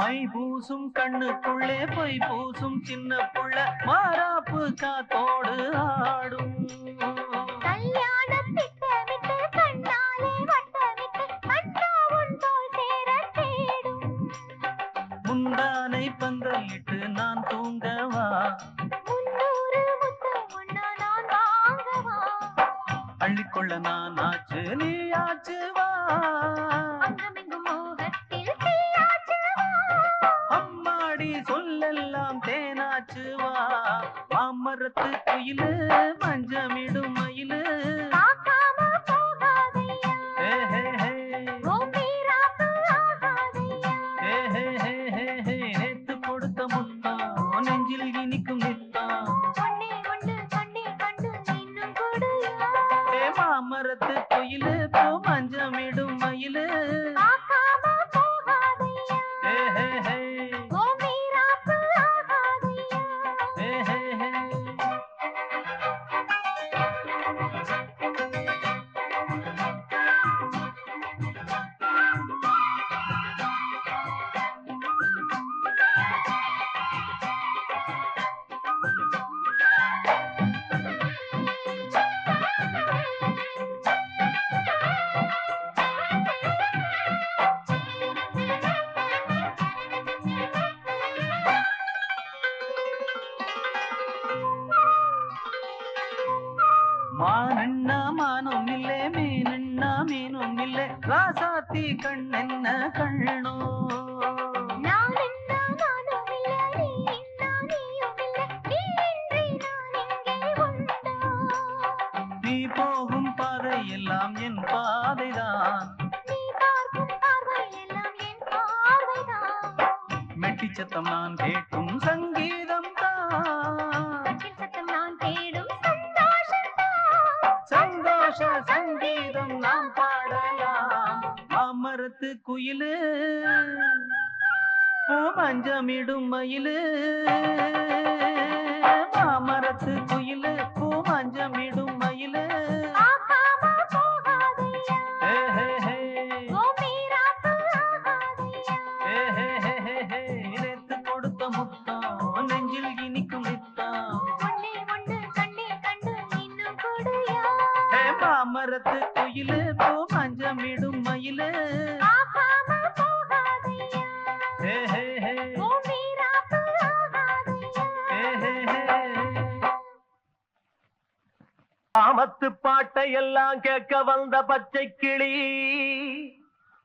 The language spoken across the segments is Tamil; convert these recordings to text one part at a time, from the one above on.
மை பூசும் கண்ணுக்குள்ளே பொய் பூசும் சின்ன புள்ள மாறாப்பு காத்தோடு ஆடும். முந்தானை பந்தலிட்டு நான் தூங்கவா, அள்ளிக்கொள்ள நான் ஆச்சு நீ ஆச்சுவா, அம்மாடி சொல்லெல்லாம் தேனாச்சுவா. மாமரத்து குயிலு மஞ்சமிடும் மயிலு நேத்து கொடுத்த முத்தம் நெஞ்சில் இனிக்கும் நித்தம். மாமரத்து குயிலு பூ மஞ்சமிடும் மயிலு மானண்ணா மானும் இல்லே மீனண்ணா மீனும் இல்லே ராசாத்தி கண்ணென்ன கண்ணோ. நீ போகும் பாதை எல்லாம் என் பாதைதான், மெட்டி சத்தம் நான் கேட்கும் சங்கீதம் தான், சந்தோஷ சங்கீதம் நாம் பாடலாம். மாமரத்து குயிலு பூ மஞ்சமிடும் மயிலு, மாமரத்து குயிலு பூ மஞ்சமிடும் மயிலு. நேத்து கொடுத்த முத்தம் நெஞ்சில் இனிக்கும் நித்தம். மாமரத்து குயிலு பூ மஞ்சமிடும் மயிலு. ஆமத்து பாட்டை எல்லாம் கேட்க வந்த பச்சை கிளி,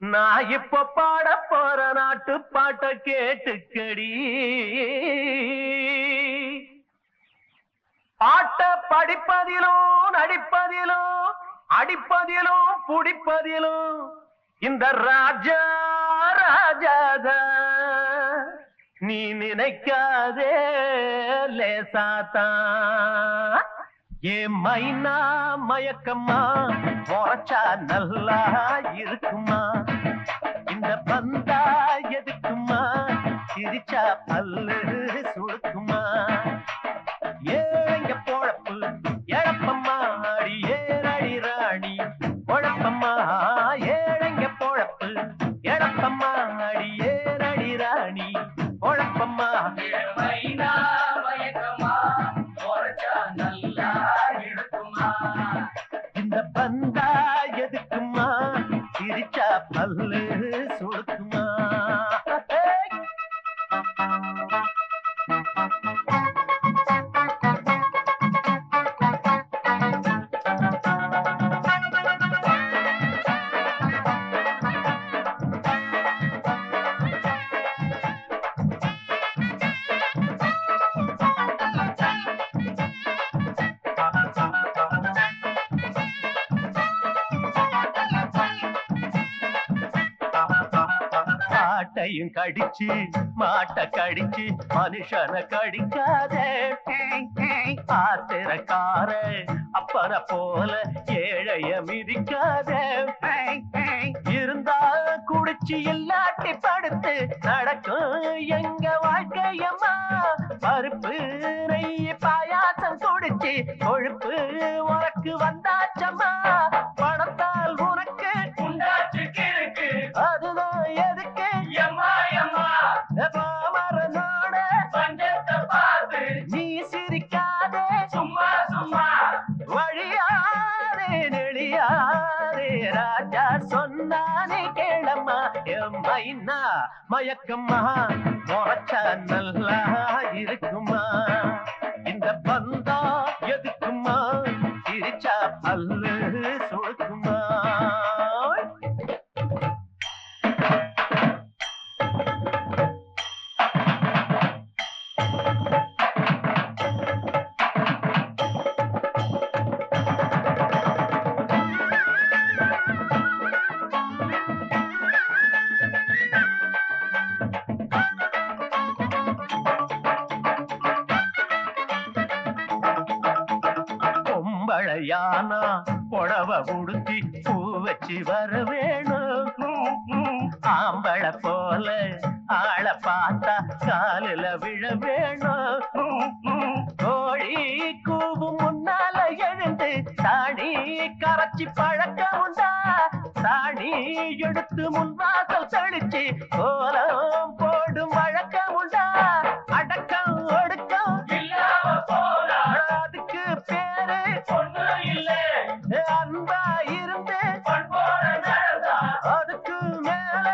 நான் இப்ப பாட போற நாட்டு பாட்டை கேட்டுக்கடி. பாட்ட படிப்பதிலும் நடிப்பதிலும் அடிப்பதிலும் புடிப்பதிலும் இந்த ராஜா ராஜாதா, நீ நினைக்காதே லேசாத்தா. ஏ மைனா மயக்கம்மா முறைச்சா நல்லா இருக்குமா, இந்த பந்தா எதுக்குமா சிரிச்சா பல்லு சுடுக்குமா. ஏங்க பொழப்பு எழப்பம்மா அடி ஏறடி ராணி பொழப்பம்மா, ஏழங்க பொழப்பு எழப்பம்மா அடி ஏறடி ராணி பொழப்பம்மா. மைனா மயக்கம்மா முறைச்சா நல்லா இருக்குமா, இந்த பந்தா எதுக்குமா சிரிச்சா பல்லு சுடுக்குமா. மாட்டையும் கடிச்சு மாட்ட கடிச்சு மனுஷனை கடிக்காதே. ஆத்திரக்கார அப்பன போல ஏழைய மிதிக்காதே. இருந்தா குடிச்சு இல்லாட்டி படுத்து நடக்கும் எங்க வாழ்க்கையம்மா. பருப்பு நெய் பாயாசம் குடிச்சு கொழுப்பு உனக்கு வந்தாச்சம்மா. பணத்தால் உனக்கு உண்டாச்சு கிழக்கு, அதுதான் எதுக்கு எம்மா எம்மா மைனா மயக்கம்மா முறைச்சா நல்லா இருக்குமா இந்த பந்தா எதுக்குமா சிரிச்சா பல்லு சுழுக்குமா பொம்பளையானா புடவ உடுத்தி பூ வச்சு வர வேணும் ஆம்பளை போல ஆளை பார்த்தா காலில விழ வேணும் கோழி கூவும் முன்னால எழுந்து சாணி கரைச்சி பழக்கம் உண்டா சாணி எடுத்து முன்வாசல் தெளிச்சு கோலம் போடும் வழக்கம் உண்டா அடக்கம் ஒடுக்கம் அதுக்கு பேரு அன்பா இருந்து அதுக்கு மேல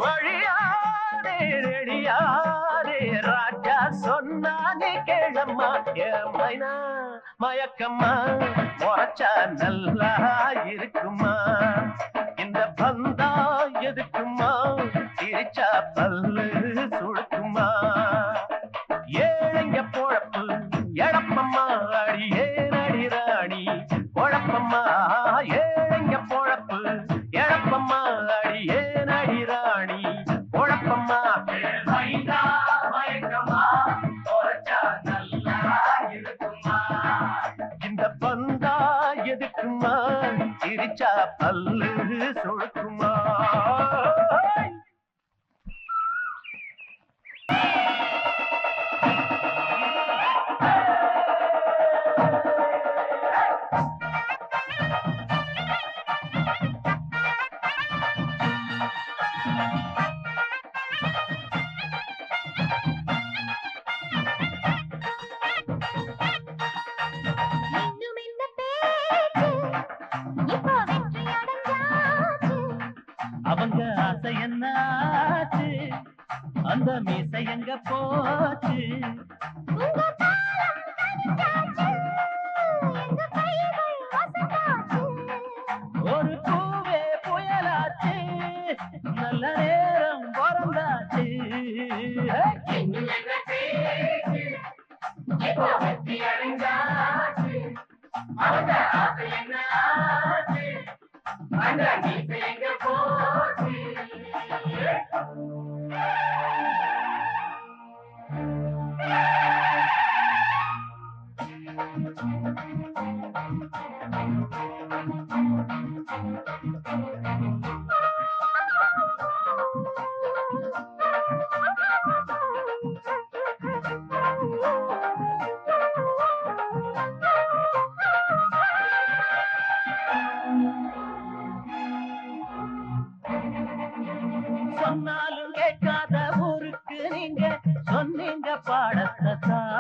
வழியாதே ரெடியாதே ராஜா சொன்னா நீ கேளம்மா மைனா மயக்கம்மா முறைச்சா நல்லா இருக்குமா இந்த பந்தா எதுக்குமா சிரிச்சா பல்லு சுழுக்குமா ஏழைங்க பொழப்பு எழப்பம்மா அடியே நடி ராணி பொழப்பம்மா ஏழைங்க பொழப்பு எழப்பம்மா அடியே நடி ராணி பொழப்பம்மா மைனா மயக்கம்மா முறைச்சா நல்லா இருக்குமா இந்த பந்தா எதுக்குமா சிரிச்சா பல்லு சுழுக்குமா அவங்க ஆசை என்னாச்சு அந்த மீசை எங்க போச்சு ஒரு பூவே புயலாச்சு நல்ல நேரம் பிறந்தாச்சு சொன்னாலும் கேட்காத ஊருக்கு நீங்க சொன்னீங்க பாடத்தான்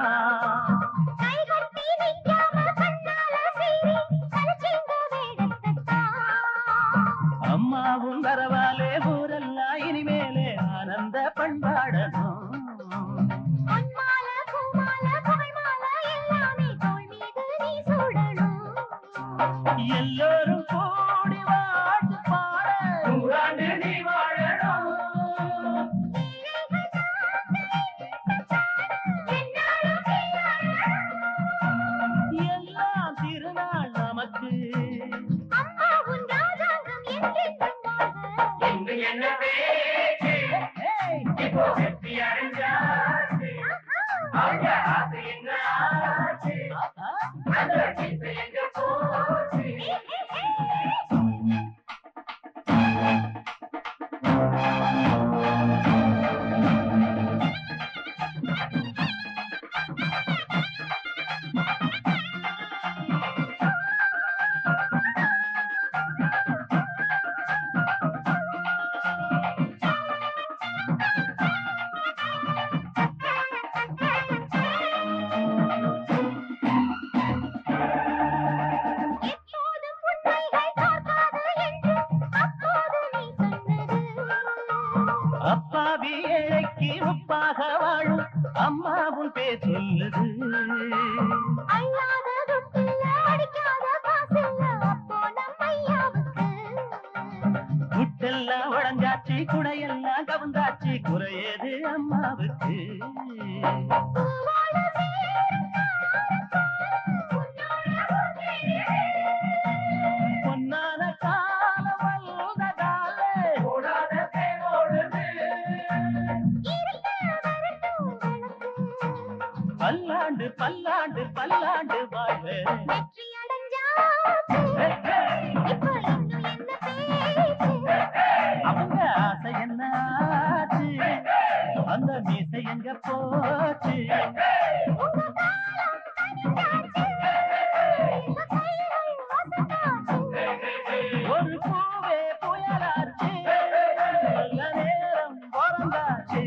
அம்மாவும் வரவாலே ஊரெல்லாம் இனிமேலே ஆனந்த பண்பாடணும் எல்லோரும் கூடி வாழ்த்து பாட நீ வாழணும் எல்லாம் திருநாள் நமக்கு என்ன பேச்சு இப்போ வெற்றி அடைஞ்சாச்சு அவங்க ஆசை என்ன ஆச்சு அந்த மீசை எங்க போச்சு அம்மா உன் பேர் சொல்லுது. அள்ளாத துட்டில்ல, அடிக்காத காசில்ல, அப்போ நம்ம ஐயாவுக்கு. குட்டெல்லாம் உடஞ்சாச்சு, குடையெல்லாம் கவுந்தாச்சு, குறையது அம்மாவுக்கு. பூவோட சேரும் பொன்னான காலம் வந்ததாலே ஓடாத தேனோடுது. பல்லாண்டு பல்லாண்டு பல்லாண்டு வாழ்வே. வெற்றி அடைஞ்சாச்சு. இப்போ இன்னும் என்ன பேச்சு? அவங்க ஆசை என்ன ஆச்சு, அந்த மீசை எங்க போச்சு. உங்க காலம் தனிச்சாச்சு. உங்க கைகள் வசந்தாச்சு. ஒரு பூவே புயலாச்சு, நல்ல நேரம் பிறந்தாச்சு.